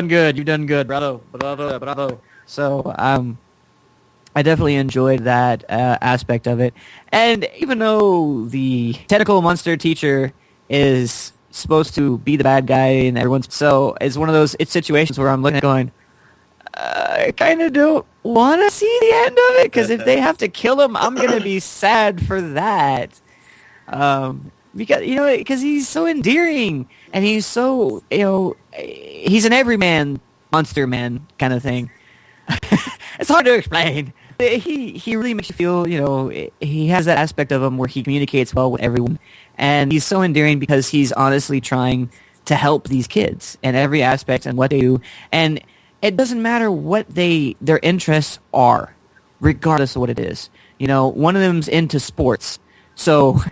good. You've done good. Bravo. So I definitely enjoyed that aspect of it. And even though the tentacle monster teacher is supposed to be the bad guy and everyone's, so it's one of those situations where I'm looking at going, I kind of don't want to see the end of it, because if they have to kill him, I'm going to be sad for that. Because he's so endearing, and he's so, he's an everyman monster man kind of thing. It's hard to explain. He really makes you feel, he has that aspect of him where he communicates well with everyone. And he's so endearing because he's honestly trying to help these kids in every aspect and what they do. And it doesn't matter what their interests are, regardless of what it is. One of them's into sports. So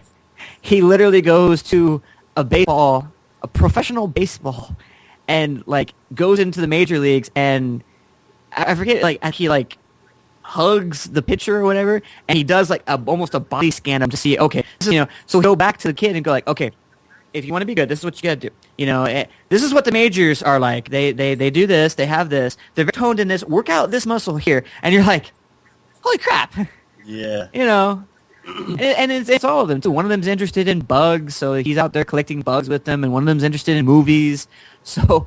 he literally goes to a professional baseball, and goes into the major leagues, and I forget, he hugs the pitcher or whatever, and he does almost a body scan him to see, okay, so he'll go back to the kid and go okay, if you want to be good, this is what you got to do. You know, this is what the majors are like. They do this. They have this. They're very toned in this. Work out this muscle here, and you're like, holy crap. Yeah. You know, and it's all of them too. One of them's interested in bugs, so he's out there collecting bugs with them, and one of them's interested in movies. So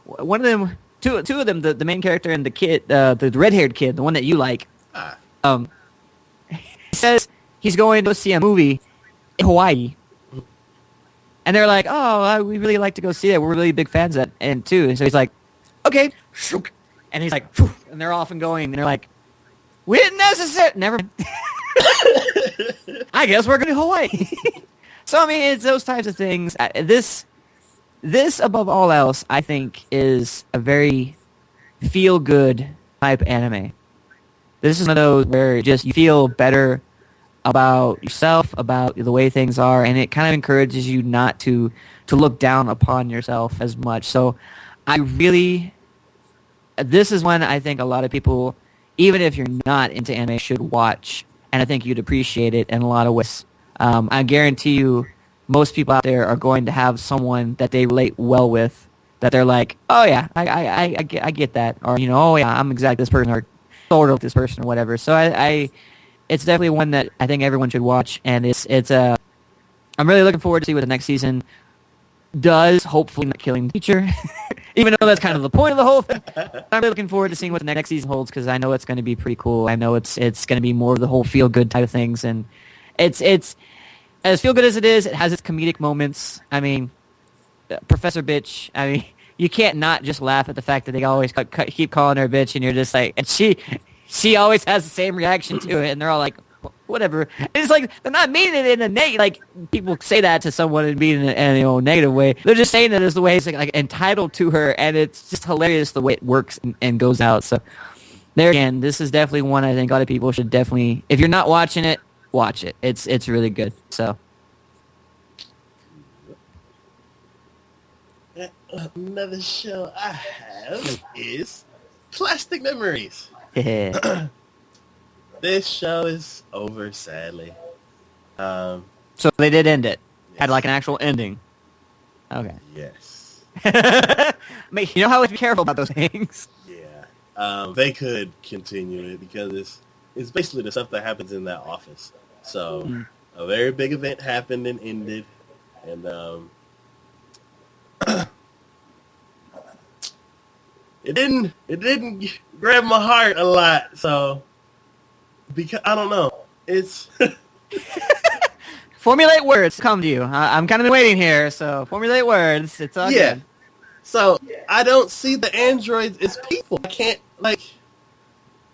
one of them, two of them, the main character and the kid, the red-haired kid, the one that you like, he says he's going to go see a movie in Hawaii. And they're like, oh, we really like to go see it. We're really big fans of that, and too. And so he's like, okay. And he's like, phew, and they're off and going. And they're like, we didn't necessarily. Never mind. I guess we're going to Hawaii. So, I mean, it's those types of things. This, above all else, I think, is a very feel-good type anime. This is one of those where just you feel better about yourself, about the way things are, and it kind of encourages you not to look down upon yourself as much. So this is one I think a lot of people, even if you're not into anime, should watch, and I think you'd appreciate it in a lot of ways. I guarantee you most people out there are going to have someone that they relate well with, that they're like, oh yeah, I get that, or, you know, oh yeah, I'm exactly this person, or sort of this person, or whatever. So it's definitely one that I think everyone should watch, and I'm really looking forward to see what the next season does. Hopefully not killing the teacher, even though that's kind of the point of the whole thing. I'm really looking forward to seeing what the next season holds, because I know it's going to be pretty cool. I know it's going to be more of the whole feel-good type of things, and it's as feel-good as it is, it has its comedic moments. I mean, Professor Bitch, I mean, you can't not just laugh at the fact that they always keep calling her a bitch, and you're just like, and she always has the same reaction to it, and they're all like, whatever. And it's like, they're not meaning it in a negative, like, people say that to someone and mean it in a negative way. They're just saying it as the way it's like entitled to her, and it's just hilarious the way it works and goes out. So there again, this is definitely one I think a lot of people should definitely, if you're not watching it, watch it. It's really good. So another show I have is Plastic Memories. yeah. This show is over, sadly. So they did end it. Yes. Had like an actual ending. Okay. Yes. Mate, you know how to be careful about those things. Yeah. They could continue it because it's basically the stuff that happens in that office. So a very big event happened and ended, and it didn't grab my heart a lot. So because I don't know, it's formulate words. Come to you. I'm kind of waiting here, so formulate words. It's all good. So I don't see the androids as people. I can't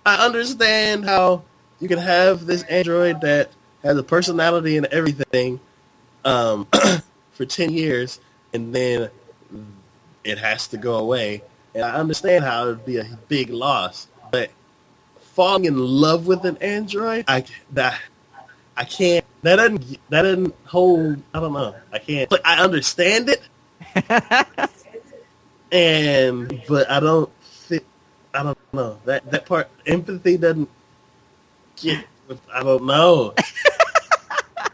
I understand how you can have this android that has a personality and everything for 10 years, and then it has to go away. And I understand how it would be a big loss. But falling in love with an android, I can't. That doesn't hold. I don't know. I can't. But I understand it. But I don't know. That part, empathy doesn't get. I don't know.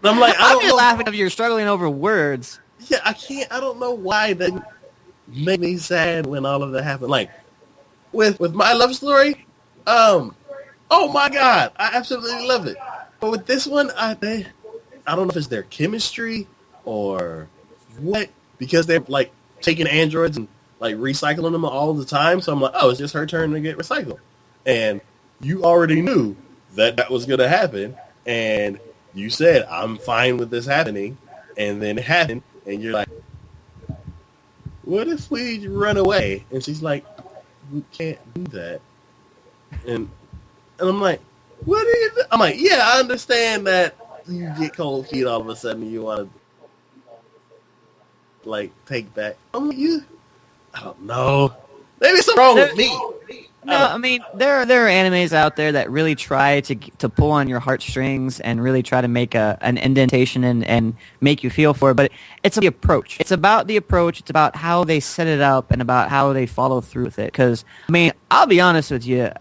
I'm like, I don't know. Laughing if you're struggling over words. Yeah, I can't. I don't know why that made me sad when all of that happened. Like with my love story, oh my god, I absolutely love it. But with this one, I don't know if it's their chemistry or what, because they're like taking androids and like recycling them all the time. So I'm like, oh, it's just her turn to get recycled, and you already knew that was going to happen, and you said, I'm fine with this happening, and then it happened, and you're like, what if we run away? And she's like, we can't do that. And I'm like, what do you do? I'm like, yeah, I understand that you get cold feet all of a sudden and you want to like take back. I'm like, I don't know. Maybe something wrong with me. No, I mean, there are animes out there that really try to pull on your heartstrings and really try to make an indentation and make you feel for it. But it's the approach. It's about the approach. It's about how they set it up and about how they follow through with it. Because, I mean, I'll be honest with you.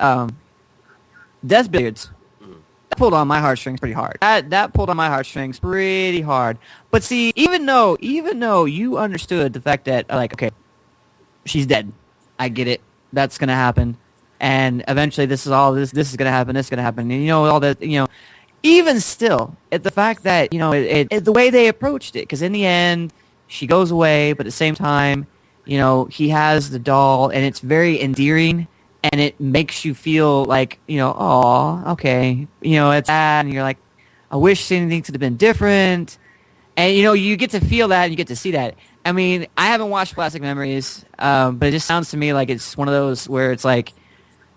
That's pulled on my heartstrings pretty hard. That pulled on my heartstrings pretty hard. But see, even though you understood the fact that, like, okay, she's dead. I get it. That's gonna happen. And eventually this is going to happen, this is going to happen. And, all that, even still, at the fact that, the way they approached it, because in the end, she goes away, but at the same time, he has the doll, and it's very endearing, and it makes you feel like, oh, okay, it's sad, and you're like, I wish anything could have been different. And, you get to feel that, and you get to see that. I mean, I haven't watched Plastic Memories, but it just sounds to me like it's one of those where it's like,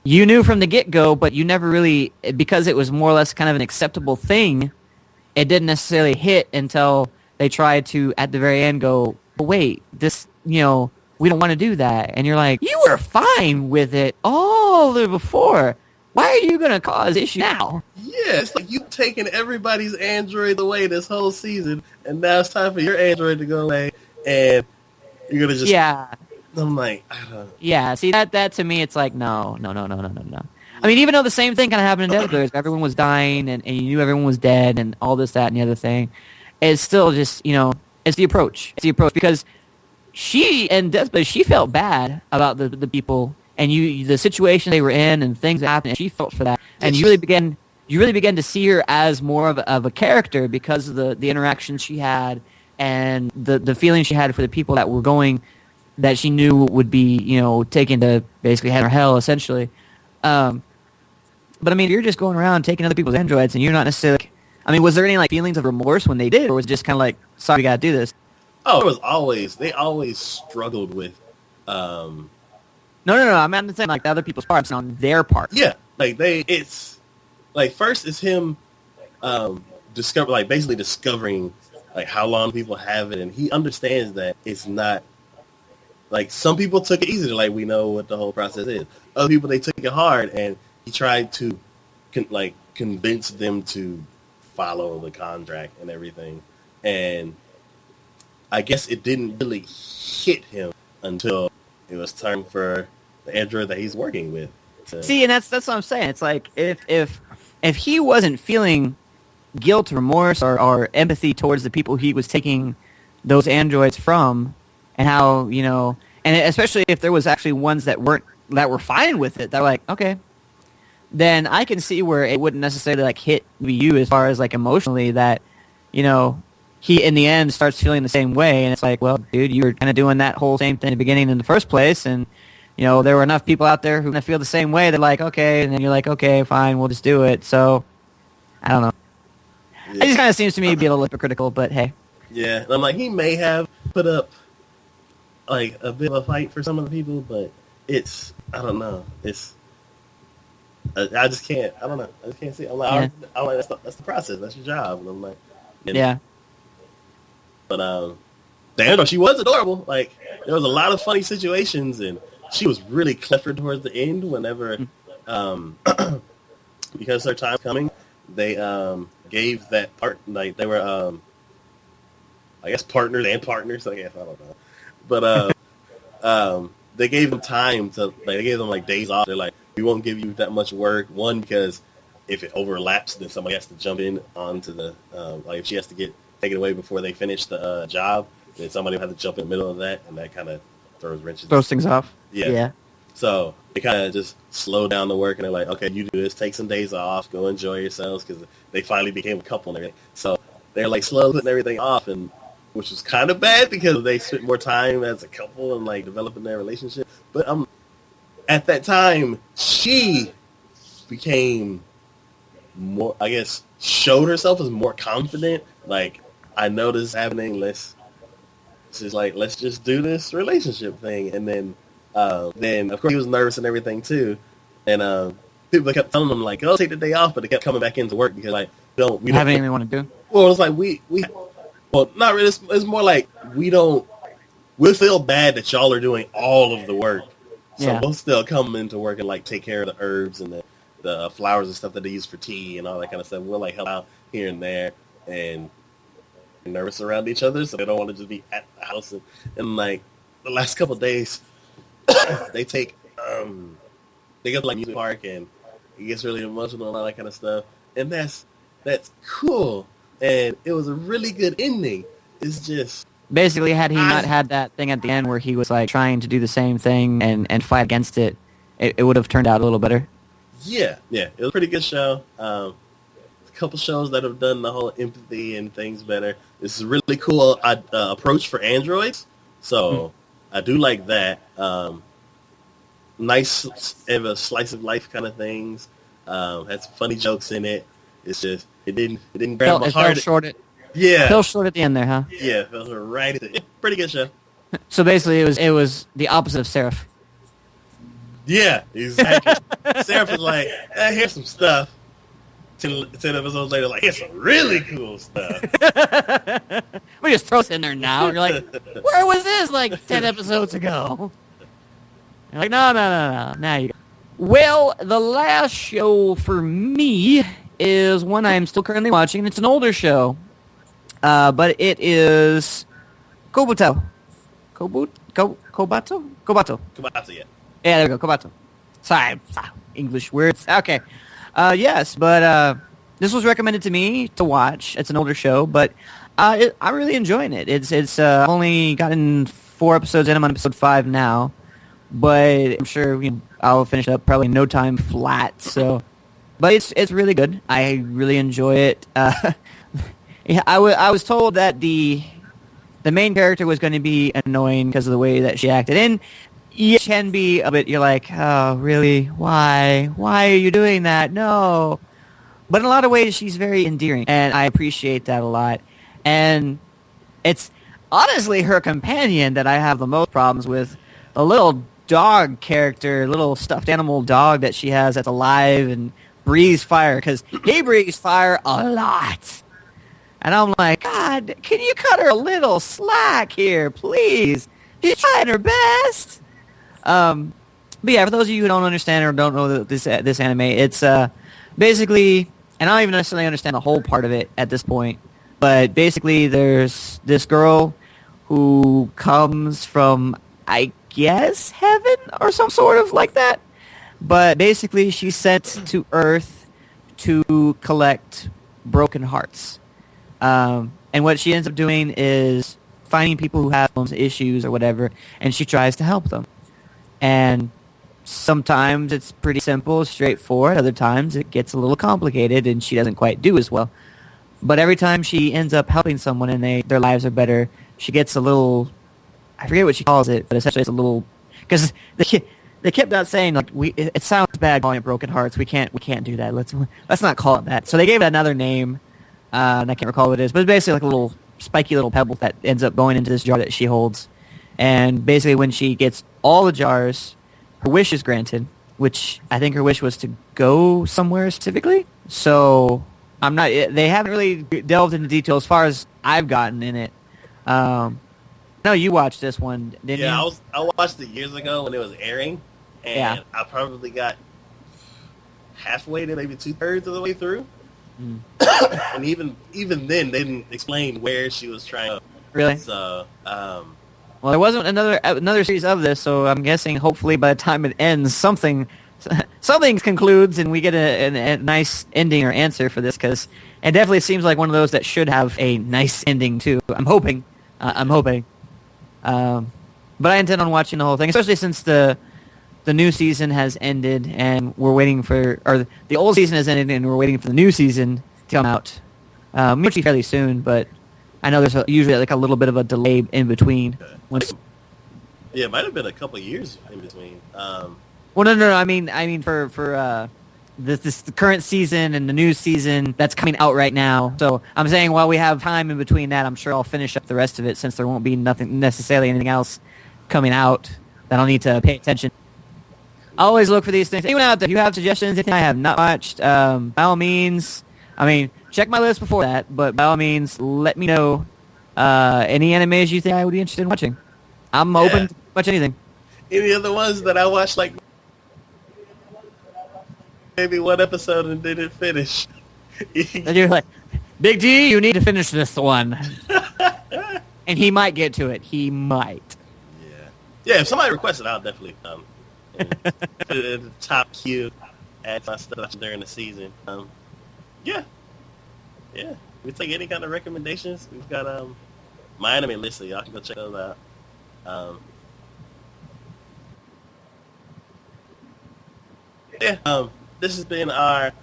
you knew from the get-go, but you never really, because it was more or less kind of an acceptable thing, it didn't necessarily hit until they tried to, at the very end, go, wait, this, we don't want to do that. And you're like, you were fine with it all the before. Why are you going to cause issue now? Yeah, it's like you've taken everybody's android away this whole season, and now it's time for your android to go away, and you're going to just... Yeah. I'm like, I don't know. Yeah, see, that to me, it's like, no. I mean, even though the same thing kind of happened in Death Brothers, everyone was dying, and you knew everyone was dead, and all this, that, and the other thing, it's still just, it's the approach. It's the approach, because she felt bad about the people, and the situation they were in, and things that happened, and she felt for that, and you really began to see her as more of a character because of the interactions she had, and the feeling she had for the people that were going, that she knew would be, taken to basically heaven or hell, essentially. But I mean, you're just going around taking other people's androids, and you're not necessarily... I mean, was there any like feelings of remorse when they did, or was it just kind of like, sorry, we gotta do this? Oh, they always struggled with... No, I'm not saying like the other people's parts, on their part. Yeah, like it's like first it's him basically discovering like how long people have it, and he understands that it's not... Like, some people took it easy, like, we know what the whole process is. Other people, they took it hard, and he tried to, convince them to follow the contract and everything. And I guess it didn't really hit him until it was time for the android that he's working with. See, and that's what I'm saying. It's like, if he wasn't feeling guilt, remorse, or empathy towards the people he was taking those androids from, and how, and especially if there was actually ones that were fine with it, that were like, okay, then I can see where it wouldn't necessarily like hit you as far as like emotionally, that, he in the end starts feeling the same way, and it's like, well, dude, you were kind of doing that whole same thing in the beginning in the first place, and there were enough people out there who feel the same way. They're like, okay, and then you're like, okay, fine, we'll just do it. So I don't know. Yeah. It just kind of seems to me to be a little hypocritical, but hey. Yeah, and I'm like, he may have put up like a bit of a fight for some of the people, but it's, I don't know. It's, I just can't, I don't know. I just can't see it. I'm like, that's the process. That's your job. And I'm like, yeah. But, damn, she was adorable. Like, there was a lot of funny situations, and she was really clever towards the end whenever, because their time's coming, they, gave that part, like, they were, I guess partners, I guess, I don't know. But they gave them time to, like, they gave them like days off. They're like, we won't give you that much work. One, because if it overlaps, then somebody has to jump in onto the, like if she has to get taken away before they finish the job, then somebody will have to jump in the middle of that, and that kind of throws things off. Yeah. So they kind of just slow down the work, and they're like, okay, you do this, take some days off, go enjoy yourselves, because they finally became a couple and everything. So they're like slowly putting everything off, and which was kind of bad because they spent more time as a couple and like developing their relationship. But at that time, she became more, I guess, showed herself as more confident. Like, I know this is happening. Let's just do this relationship thing. And then of course he was nervous and everything too. And people kept telling him like, "Oh, take the day off," but they kept coming back into work because like we don't have anything we want to do. Well, it's like well, not really. It's more like we feel bad that y'all are doing all of the work. So we'll still come into work and like take care of the herbs and the flowers and stuff that they use for tea and all that kind of stuff. We'll like help out here and there, and nervous around each other, so they don't want to just be at the house. And like the last couple of days, they go to like music park, and it gets really emotional and all that kind of stuff. and that's cool. And it was a really good ending. It's just Basically, had he not had that thing at the end where he was like trying to do the same thing and fight against it, it would have turned out a little better. Yeah, it was a pretty good show. A couple shows that have done the whole empathy and things better. This is a really cool approach for androids, so I do like that. Nice slice of life kind of things. Had some funny jokes in it. It's just it didn't grab my heart. Fell short at the end there, huh? Yeah, fell right at the pretty good show. So basically, it was the opposite of Seraph. Yeah, exactly. Seraph was like, here's some stuff. 10 episodes later, like, here's some really cool stuff. We just throw it in there now. You're like, where was this like 10 episodes ago? You're like, no. Now you go. Well, the last show for me is one I'm still currently watching. It's an older show, but it is Kobato. Kobato, yeah. Yeah, there we go, Kobato. Sorry, English words. Okay. Yes, but this was recommended to me to watch. It's an older show, but I'm really enjoying it. It's I've only gotten 4 episodes in. I'm on episode 5 now, but I'm sure I'll finish up probably in no time flat. So, but it's really good. I really enjoy it. Yeah, I was told that the main character was going to be annoying because of the way that she acted, and it can be a bit. You're like, oh, really? Why are you doing that? No. But in a lot of ways, she's very endearing, and I appreciate that a lot. And it's honestly her companion that I have the most problems with. The little dog character, little stuffed animal dog that she has that's alive and breathes fire, because he breathes fire a lot. And I'm like, God, can you cut her a little slack here, please? She's trying her best. But yeah, for those of you who don't understand or don't know this anime, it's basically, and I don't even necessarily understand the whole part of it at this point, but basically there's this girl who comes from, I guess, heaven or some sort of like that. But basically she's sent to Earth to collect broken hearts. And what she ends up doing is finding people who have issues or whatever, and she tries to help them. And sometimes it's pretty simple, straightforward. Other times it gets a little complicated, and she doesn't quite do as well. But every time she ends up helping someone and their lives are better, she gets a little, I forget what she calls it, but essentially it's a little, because they kept on saying, like, it sounds bad calling it broken hearts. We can't do that. Let's not call it that. So they gave it another name, and I can't recall what it is, but it's basically like a little spiky little pebble that ends up going into this jar that she holds. And basically when she gets all the jars, her wish is granted, which I think her wish was to go somewhere specifically. So they haven't really delved into detail as far as I've gotten in it. No, you watched this one, didn't you? Yeah, I watched it years ago when it was airing, and I probably got halfway to maybe 2/3 of the way through. And even then, they didn't explain where she was trying to. Really? So, well, there wasn't another series of this, so I'm guessing hopefully by the time it ends, something concludes and we get a nice ending or answer for this, because it definitely seems like one of those that should have a nice ending too. I'm hoping. But I intend on watching the whole thing, especially since the new season has ended and we're waiting for, or the old season has ended and we're waiting for the new season to come out. Usually fairly soon, but I know there's usually like a little bit of a delay in between. Yeah, it might have been a couple years in between. Well, no. I mean for the current season and the new season that's coming out right now. So I'm saying while we have time in between that, I'm sure I'll finish up the rest of it, since there won't be anything else coming out that I'll need to pay attention. I always look for these things. Anyone out there, if you have suggestions, anything I have not watched, by all means, check my list before that, but by all means, let me know any animes you think I would be interested in watching. I'm open to watch anything. Any of the ones that I watched, like, maybe one episode and didn't finish. And you're like, Big D, you need to finish this one. And he might get to it. He might. Yeah, if somebody requests it, I'll definitely come. Put it in the top queue, add my stuff during the season. Yeah. Yeah. We take any kind of recommendations. We've got my anime list, so y'all can go check those out. This has been our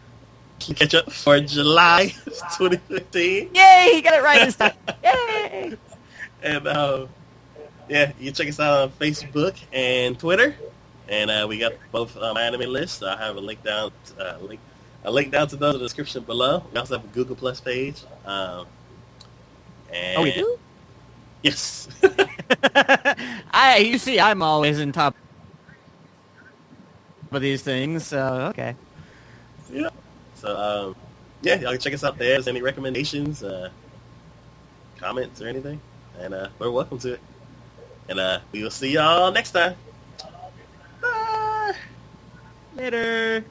Ketchup for July 2015. Yay! He got it right this time. Yay! And you can check us out on Facebook and Twitter. And we got both my anime lists. I have a link down to those in the description below. We also have a Google Plus page. We do? Yes. You see, I'm always in top of these things, so okay. Yeah. So y'all can check us out there. If there's any recommendations, comments, or anything, and we're welcome to it. And we will see y'all next time. Bye. Later.